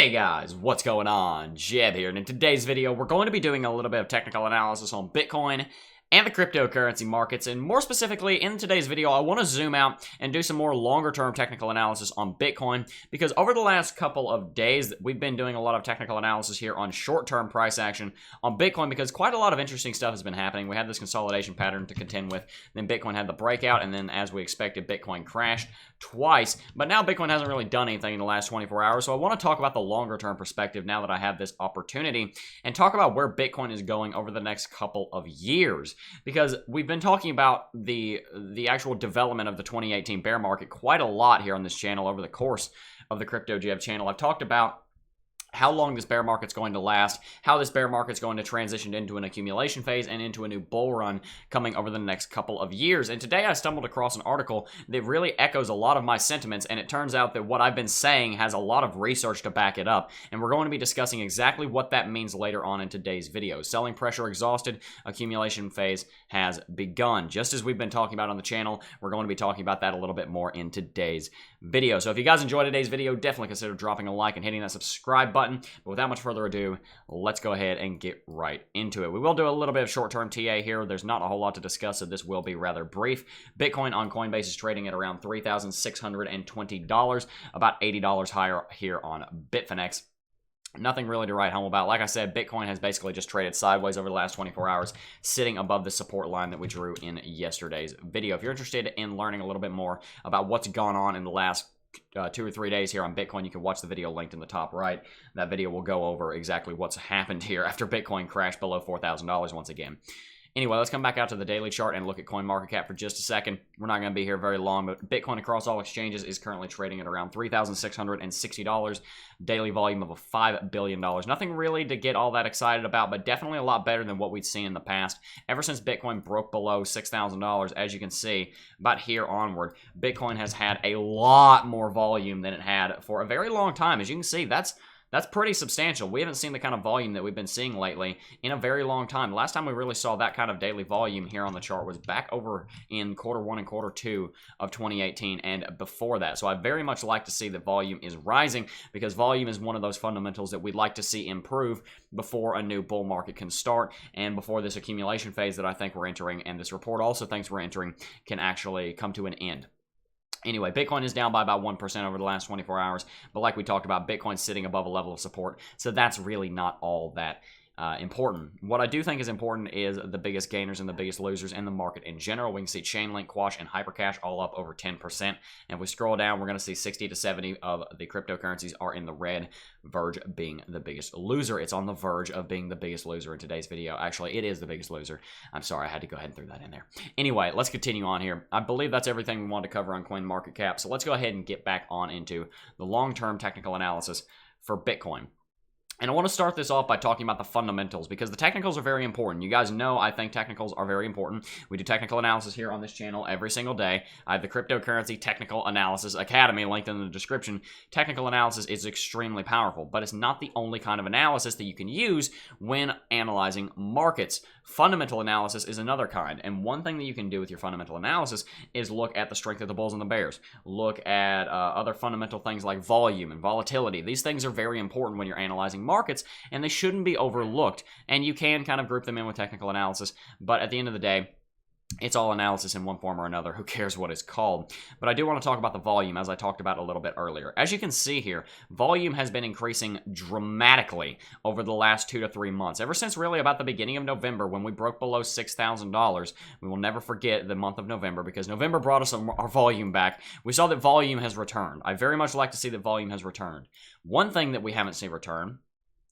Hey guys, what's going on? Jeb here, and in today's video, we're going to be doing a little bit of technical analysis on Bitcoin and the cryptocurrency markets, and more specifically, in today's video, I want to zoom out and do some more longer-term technical analysis on Bitcoin, because over the last couple of days, we've been doing a lot of technical analysis here on short-term price action on Bitcoin, because quite a lot of interesting stuff has been happening. We had this consolidation pattern to contend with, then Bitcoin had the breakout, and then, as we expected, Bitcoin crashed twice, but now Bitcoin hasn't really done anything in the last 24 hours, so I want to talk about the longer-term perspective now that I have this opportunity, and talk about where Bitcoin is going over the next couple of years. Because we've been talking about the actual development of the 2018 bear market quite a lot here on this channel over the course of the Crypto Jeb channel. I've talked about how long this bear market's going to last, how this bear market's going to transition into an accumulation phase and into a new bull run coming over the next couple of years. And today I stumbled across an article that really echoes a lot of my sentiments, and it turns out that what I've been saying has a lot of research to back it up. And we're going to be discussing exactly what that means later on in today's video. Selling pressure exhausted, accumulation phase has begun. Just as we've been talking about on the channel, we're going to be talking about that a little bit more in today's video. So if you guys enjoyed today's video, definitely consider dropping a like and hitting that subscribe button. But without much further ado, let's go ahead and get right into it. We will do a little bit of short-term TA here. There's not a whole lot to discuss, so this will be rather brief. Bitcoin on Coinbase is trading at around $3,620, about $80 higher here on Bitfinex. Nothing really to write home about. Like I said, Bitcoin has basically just traded sideways over the last 24 hours, sitting above the support line that we drew in yesterday's video. If you're interested in learning a little bit more about what's gone on in the last 2 or 3 days here on Bitcoin, you can watch the video linked in the top right. That video will go over exactly what's happened here after Bitcoin crashed below $4,000 once again. Anyway, let's come back out to the daily chart and look at CoinMarketCap for just a second. We're not going to be here very long, but Bitcoin across all exchanges is currently trading at around $3,660. Daily volume of $5 billion. Nothing really to get all that excited about, but definitely a lot better than what we'd seen in the past. Ever since Bitcoin broke below $6,000, as you can see, about here onward, Bitcoin has had a lot more volume than it had for a very long time. As you can see, that's pretty substantial. We haven't seen the kind of volume that we've been seeing lately in a very long time. The last time we really saw that kind of daily volume here on the chart was back over in Q1 and Q2 of 2018 and before that. So I very much like to see that volume is rising, because volume is one of those fundamentals that we'd like to see improve before a new bull market can start and before this accumulation phase that I think we're entering, and this report also thinks we're entering, can actually come to an end. Anyway, Bitcoin is down by about 1% over the last 24 hours, but like we talked about, Bitcoin's sitting above a level of support, so that's really not all that important. What I do think is important is the biggest gainers and the biggest losers in the market in general. We can see Chainlink, Quash, and Hypercash all up over 10%. And if we scroll down, we're going to see 60 to 70 of the cryptocurrencies are in the red, Verge being the biggest loser. It's on the verge of being the biggest loser in today's video. Actually, it is the biggest loser. I'm sorry, I had to go ahead and throw that in there. Anyway, let's continue on here. I believe that's everything we wanted to cover on CoinMarketCap. So let's go ahead and get back on into the long-term technical analysis for Bitcoin. And I want to start this off by talking about the fundamentals, because the technicals are very important. You guys know I think technicals are very important. We do technical analysis here on this channel every single day. I have the Cryptocurrency Technical Analysis Academy linked in the description. Technical analysis is extremely powerful, but it's not the only kind of analysis that you can use when analyzing markets. Fundamental analysis is another kind, and one thing that you can do with your fundamental analysis is look at the strength of the bulls and the bears. Look at other fundamental things like volume and volatility. These things are very important when you're analyzing markets, and they shouldn't be overlooked. And you can kind of group them in with technical analysis, but at the end of the day, it's all analysis in one form or another. Who cares what it's called? But I do want to talk about the volume, as I talked about a little bit earlier. As you can see here, volume has been increasing dramatically over the last 2 to 3 months. Ever since really about the beginning of November, when we broke below $6,000, we will never forget the month of November, because November brought us our volume back. We saw that volume has returned. I very much like to see that volume has returned. One thing that we haven't seen return,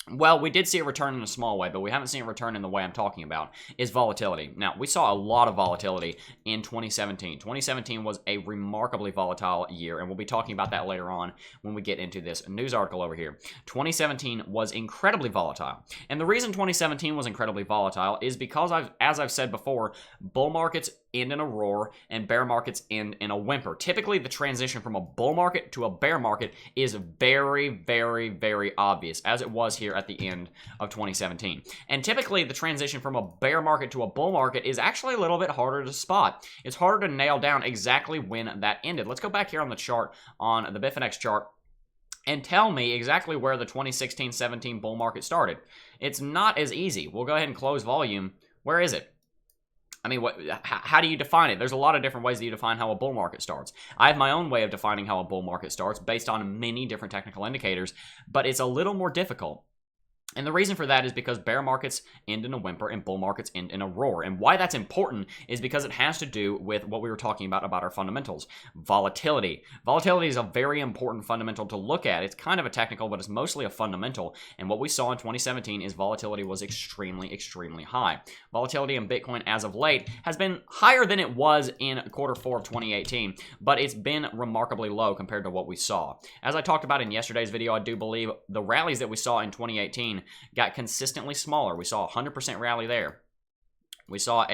well, we did see a return in a small way, but we haven't seen a return in the way I'm talking about, is volatility. Now, we saw a lot of volatility in 2017. 2017 was a remarkably volatile year, and we'll be talking about that later on when we get into this news article over here. 2017 was incredibly volatile. And the reason 2017 was incredibly volatile is because, as I've said before, bull markets end in a roar and bear markets end in a whimper. Typically, the transition from a bull market to a bear market is very, very, very obvious, as it was here at the end of 2017. And typically, the transition from a bear market to a bull market is actually a little bit harder to spot. It's harder to nail down exactly when that ended. Let's go back here on the chart, on the Bitfinex chart, and tell me exactly where the 2016-17 bull market started. It's not as easy. We'll go ahead and close volume. Where is it? I mean, how do you define it? There's a lot of different ways that you define how a bull market starts. I have my own way of defining how a bull market starts based on many different technical indicators, but it's a little more difficult. And the reason for that is because bear markets end in a whimper and bull markets end in a roar. And why that's important is because it has to do with what we were talking about our fundamentals. Volatility. Volatility is a very important fundamental to look at. It's kind of a technical, but it's mostly a fundamental. And what we saw in 2017 is volatility was extremely, extremely high. Volatility in Bitcoin as of late has been higher than it was in Q4 of 2018, but it's been remarkably low compared to what we saw. As I talked about in yesterday's video, I do believe the rallies that we saw in 2018 got consistently smaller. We saw a 100% rally there. We saw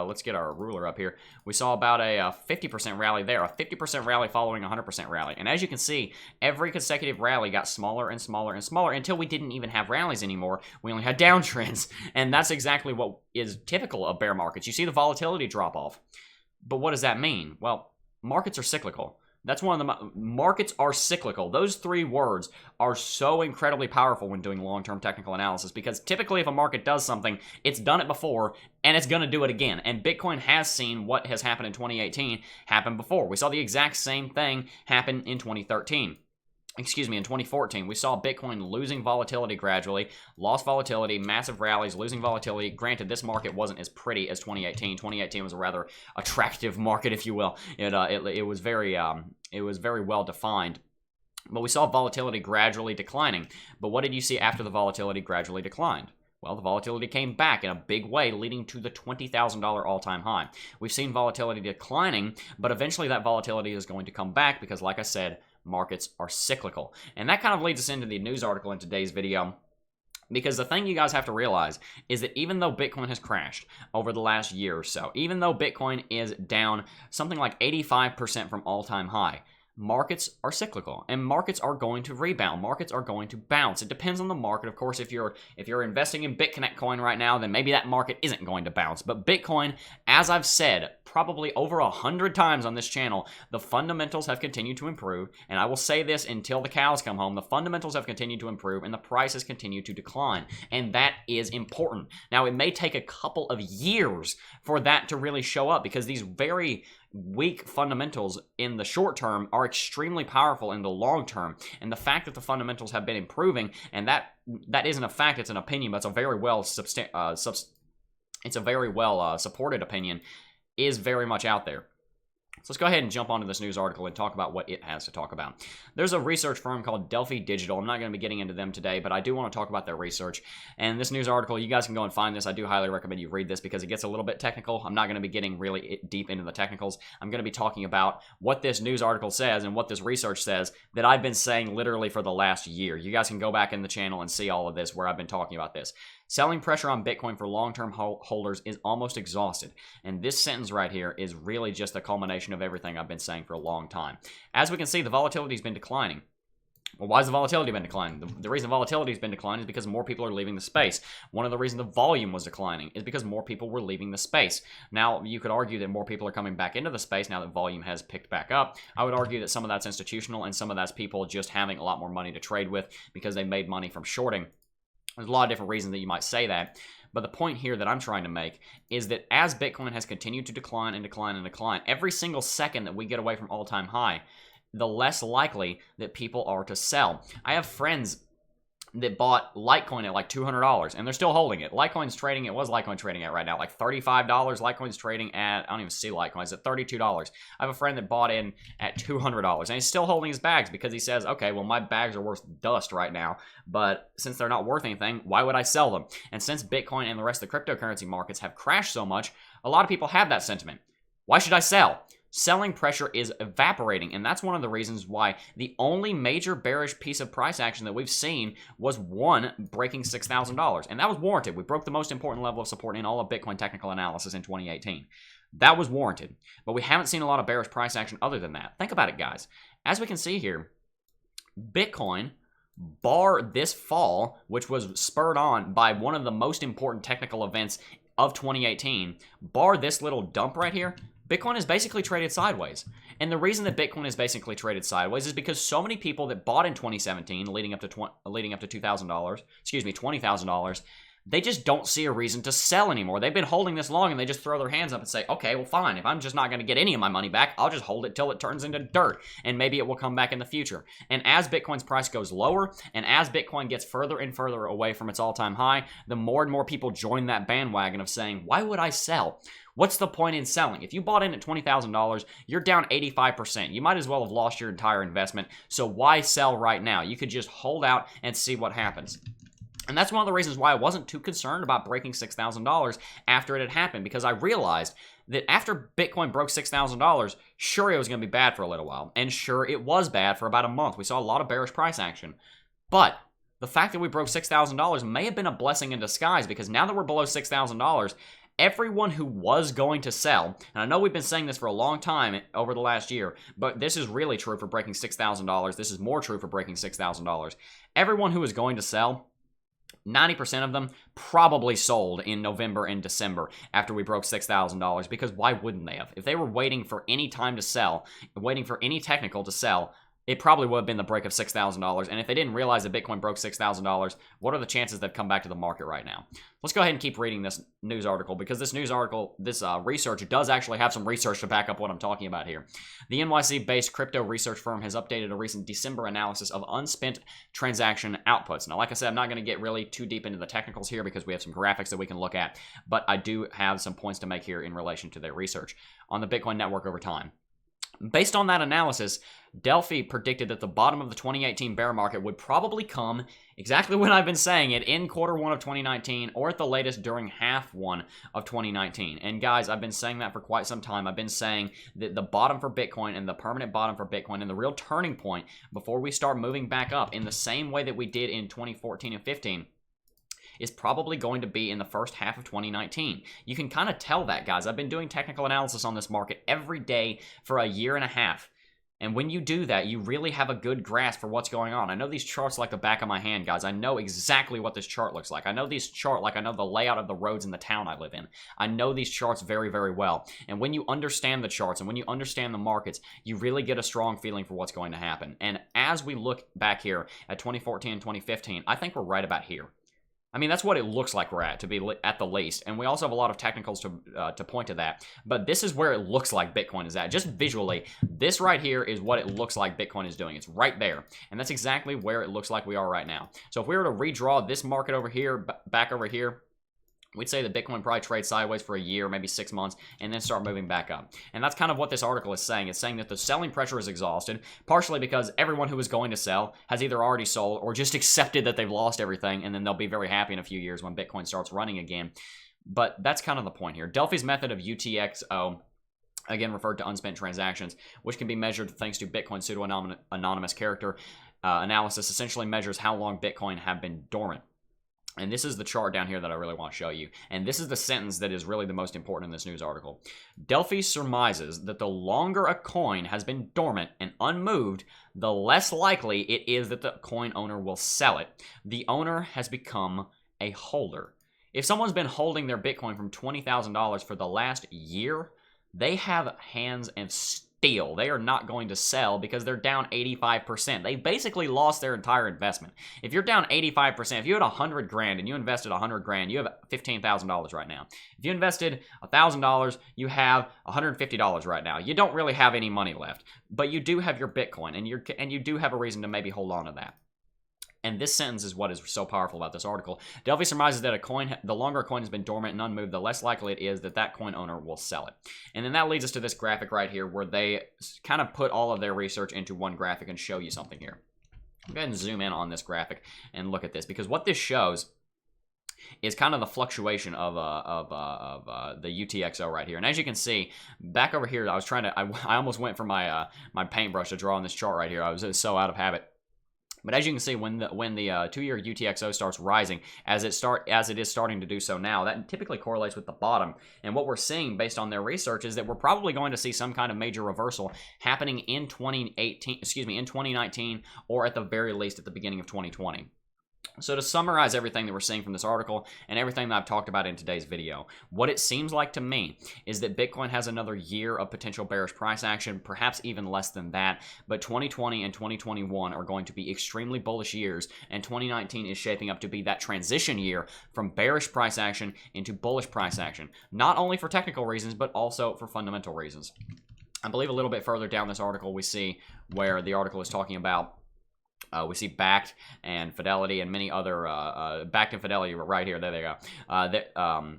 let's get our ruler up here. We saw about a 50% rally there, a 50% rally following a 100% rally. And as you can see, every consecutive rally got smaller and smaller and smaller until we didn't even have rallies anymore. We only had downtrends. And that's exactly what is typical of bear markets. You see the volatility drop off. But what does that mean? Well, markets are cyclical. That's one of the markets are cyclical. Those three words are so incredibly powerful when doing long-term technical analysis, because typically if a market does something, it's done it before and it's going to do it again. And Bitcoin has seen what has happened in 2018 happen before. We saw the exact same thing happen in 2013. Excuse me, in 2014, we saw Bitcoin losing volatility gradually, lost volatility, massive rallies, losing volatility. Granted, this market wasn't as pretty as 2018. 2018 was a rather attractive market, if you will. It was very well defined. But we saw volatility gradually declining. But what did you see after the volatility gradually declined? Well, the volatility came back in a big way, leading to the $20,000 all-time high. We've seen volatility declining, but eventually that volatility is going to come back because, like I said, markets are cyclical. And that kind of leads us into the news article in today's video, because the thing you guys have to realize is that even though Bitcoin has crashed over the last year or so, even though Bitcoin is down something like 85% from all-time high, markets are cyclical, and markets are going to rebound. Markets are going to bounce. It depends on the market. Of course, if you're investing in BitConnect coin right now, then maybe that market isn't going to bounce. But Bitcoin, as I've said probably over 100 times on this channel, the fundamentals have continued to improve, and I will say this until the cows come home. The fundamentals have continued to improve, and the prices continue to decline, and that is important. Now, it may take a couple of years for that to really show up, because these very weak fundamentals in the short term are extremely powerful in the long term. And the fact that the fundamentals have been improving, and that isn't a fact, it's an opinion, but it's a very well supported opinion, is very much out there. So let's go ahead and jump onto this news article and talk about what it has to talk about. There's a research firm called Delphi Digital. I'm not going to be getting into them today, but I do want to talk about their research. And this news article, you guys can go and find this. I do highly recommend you read this because it gets a little bit technical. I'm not going to be getting really deep into the technicals. I'm going to be talking about what this news article says and what this research says that I've been saying literally for the last year. You guys can go back in the channel and see all of this where I've been talking about this. Selling pressure on Bitcoin for long-term holders is almost exhausted. And this sentence right here is really just a culmination of everything I've been saying for a long time. As we can see, the volatility has been declining. Well, why has the volatility been declining? The reason volatility has been declining is because more people are leaving the space. One of the reasons the volume was declining is because more people were leaving the space. Now, you could argue that more people are coming back into the space now that volume has picked back up. I would argue that some of that's institutional and some of that's people just having a lot more money to trade with because they made money from shorting. There's a lot of different reasons that you might say that. But the point here that I'm trying to make is that as Bitcoin has continued to decline and decline and decline, every single second that we get away from all-time high, the less likely that people are to sell. I have friends that bought Litecoin at like $200, and they're still holding it. Litecoin's trading at, what's Litecoin trading at right now? Like $35. Litecoin's trading at, I don't even see Litecoin, it's at $32. I have a friend that bought in at $200, and he's still holding his bags because he says, okay, well, my bags are worth dust right now, but since they're not worth anything, why would I sell them? And since Bitcoin and the rest of the cryptocurrency markets have crashed so much, a lot of people have that sentiment. Why should I sell? Selling pressure is evaporating, and that's one of the reasons why the only major bearish piece of price action that we've seen was one breaking $6,000, and that was warranted. We broke the most important level of support in all of Bitcoin technical analysis in 2018. That was warranted, but we haven't seen a lot of bearish price action other than that. Think about it, guys. As we can see here, Bitcoin, bar this fall, which was spurred on by one of the most important technical events of 2018, bar this little dump right here, Bitcoin is basically traded sideways. And the reason that Bitcoin is basically traded sideways is because so many people that bought in 2017, leading up to $2,000, $20,000, they just don't see a reason to sell anymore. They've been holding this long, and they just throw their hands up and say, okay, well, fine. If I'm just not going to get any of my money back, I'll just hold it till it turns into dirt, and maybe it will come back in the future. And as Bitcoin's price goes lower, and as Bitcoin gets further and further away from its all-time high, the more and more people join that bandwagon of saying, why would I sell? What's the point in selling? If you bought in at $20,000, you're down 85%. You might as well have lost your entire investment, so why sell right now? You could just hold out and see what happens. And that's one of the reasons why I wasn't too concerned about breaking $6,000 after it had happened, because I realized that after Bitcoin broke $6,000, sure, it was going to be bad for a little while. And sure, it was bad for about a month. We saw a lot of bearish price action. But the fact that we broke $6,000 may have been a blessing in disguise, because now that we're below $6,000, everyone who was going to sell, and I know we've been saying this for a long time over the last year, but this is really true for breaking $6,000. This is more true for breaking $6,000. Everyone who was going to sell, 90% of them probably sold in November and December after we broke $6,000, because why wouldn't they have? If they were waiting for any time to sell, waiting for any technical to sell, it probably would have been the break of $6,000. And if they didn't realize that Bitcoin broke $6,000, what are the chances they've come back to the market right now? Let's go ahead and keep reading this news article, because this news article, this research does actually have some research to back up what I'm talking about here. The NYC-based crypto research firm has updated a recent December analysis of unspent transaction outputs. Now, like I said, I'm not going to get really too deep into the technicals here because we have some graphics that we can look at, but I do have some points to make here in relation to their research on the Bitcoin network over time. Based on that analysis, Delphi predicted that the bottom of the 2018 bear market would probably come exactly when I've been saying it, in Q1 of 2019, or at the latest during H1 of 2019. And guys, I've been saying that for quite some time. I've been saying that the bottom for Bitcoin, and the permanent bottom for Bitcoin, and the real turning point before we start moving back up in the same way that we did in 2014 and 15, is probably going to be in the first half of 2019. You can kind of tell that, guys. I've been doing technical analysis on this market every day for a year and a half. And when you do that, you really have a good grasp for what's going on. I know these charts like the back of my hand, guys. I know exactly what this chart looks like. I know these chart like I know the layout of the roads in the town I live in. I know these charts very, very well. And when you understand the charts and when you understand the markets, you really get a strong feeling for what's going to happen. And as we look back here at 2014 and 2015, I think we're right about here. I mean, that's what it looks like we're at, to be at the least. And we also have a lot of technicals to point to that. But this is where it looks like Bitcoin is at. Just visually, this right here is what it looks like Bitcoin is doing. It's right there. And that's exactly where it looks like we are right now. So if we were to redraw this market over here, back over here, we'd say that Bitcoin probably trades sideways for a year, maybe 6 months, and then start moving back up. And that's kind of what this article is saying. It's saying that the selling pressure is exhausted, partially because everyone who was going to sell has either already sold or just accepted that they've lost everything, and then they'll be very happy in a few years when Bitcoin starts running again. But that's kind of the point here. Delphi's method of UTXO, again referred to unspent transactions, which can be measured thanks to Bitcoin's pseudo-anonymous character analysis, essentially measures how long Bitcoin have been dormant. And this is the chart down here that I really want to show you. And this is the sentence that is really the most important in this news article. Delphi surmises that the longer a coin has been dormant and unmoved, the less likely it is that the coin owner will sell it. The owner has become a holder. If someone's been holding their Bitcoin from $20,000 for the last year, they have hands and steel. They are not going to sell because they're down 85%. They basically lost their entire investment. If you're down 85%, if you had 100 grand and you invested 100 grand, you have $15,000 right now. If you invested $1,000, you have $150 right now. You don't really have any money left, but you do have your Bitcoin, and you do have a reason to maybe hold on to that. And this sentence is what is so powerful about this article. Delphi surmises that the longer a coin has been dormant and unmoved, the less likely it is that that coin owner will sell it. And then that leads us to this graphic right here, where they kind of put all of their research into one graphic and show you something here. Go ahead and zoom in on this graphic and look at this, because what this shows is kind of the fluctuation of the UTXO right here. And as you can see, back over here, I almost went for my my paintbrush to draw on this chart right here. I was so out of habit. But as you can see, when the 2-year UTXO starts rising, as it is starting to do so now, that typically correlates with the bottom. And what we're seeing based on their research is that we're probably going to see some kind of major reversal happening in 2019, or at the very least at the beginning of 2020. So to summarize everything that we're seeing from this article and everything that I've talked about in today's video, what it seems like to me is that Bitcoin has another year of potential bearish price action, perhaps even less than that, but 2020 and 2021 are going to be extremely bullish years, and 2019 is shaping up to be that transition year from bearish price action into bullish price action, not only for technical reasons, but also for fundamental reasons. I believe a little bit further down this article, we see where the article is talking about we see Backed and Fidelity and many other Backed and Fidelity right here. There they go.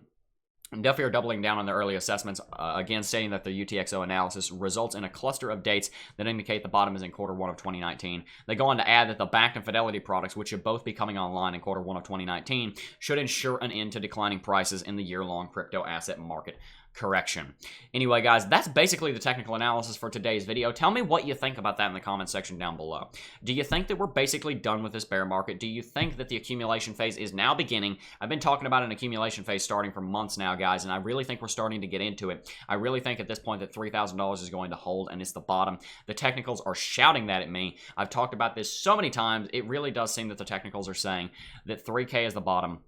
Duffy are doubling down on their early assessments, again stating that the UTXO analysis results in a cluster of dates that indicate the bottom is in Q1 of 2019. They go on to add that the Backed and Fidelity products, which should both be coming online in Q1 of 2019, should ensure an end to declining prices in the year-long crypto asset market correction. Anyway, guys, that's basically the technical analysis for today's video. Tell me what you think about that in the comment section down below. Do you think that we're basically done with this bear market? Do you think that the accumulation phase is now beginning? I've been talking about an accumulation phase starting for months now, guys, and I really think we're starting to get into it. I really think at this point that $3,000 is going to hold, and it's the bottom. The technicals are shouting that at me. I've talked about this so many times. It really does seem that the technicals are saying that 3K is the bottom,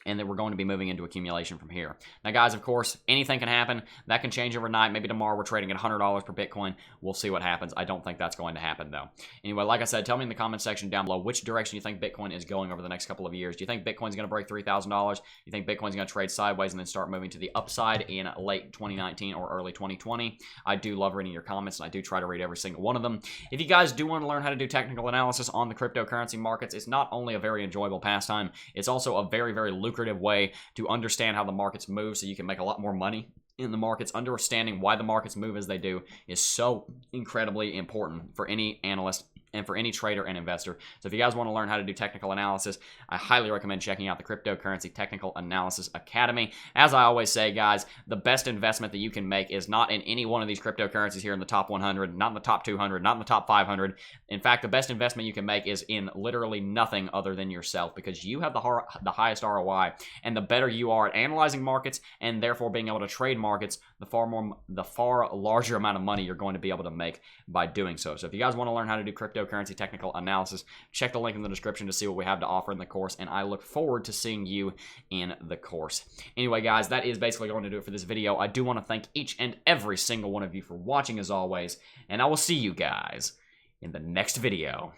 and that we're going to be moving into accumulation from here. Now, guys, of course, anything can happen. That can change overnight. Maybe tomorrow we're trading at $100 per Bitcoin. We'll see what happens. I don't think that's going to happen, though. Anyway, like I said, tell me in the comment section down below which direction you think Bitcoin is going over the next couple of years. Do you think Bitcoin's going to break $3,000? You think Bitcoin's going to trade sideways and then start moving to the upside in late 2019 or early 2020? I do love reading your comments, and I do try to read every single one of them. If you guys do want to learn how to do technical analysis on the cryptocurrency markets, it's not only a very enjoyable pastime, it's also a very, very lucrative way to understand how the markets move so you can make a lot more money in the markets. Understanding why the markets move as they do is so incredibly important for any analyst and for any trader and investor. So if you guys want to learn how to do technical analysis, I highly recommend checking out the Cryptocurrency Technical Analysis Academy. As I always say, guys, the best investment that you can make is not in any one of these cryptocurrencies here in the top 100, not in the top 200, not in the top 500. In fact, the best investment you can make is in literally nothing other than yourself, because you have the highest ROI, and the better you are at analyzing markets and therefore being able to trade markets, the far larger amount of money you're going to be able to make by doing so. So if you guys want to learn how to do cryptocurrency technical analysis, check the link in the description to see what we have to offer in the course, and I look forward to seeing you in the course. Anyway, guys, that is basically going to do it for this video. I do want to thank each and every single one of you for watching as always, and I will see you guys in the next video.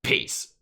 Peace.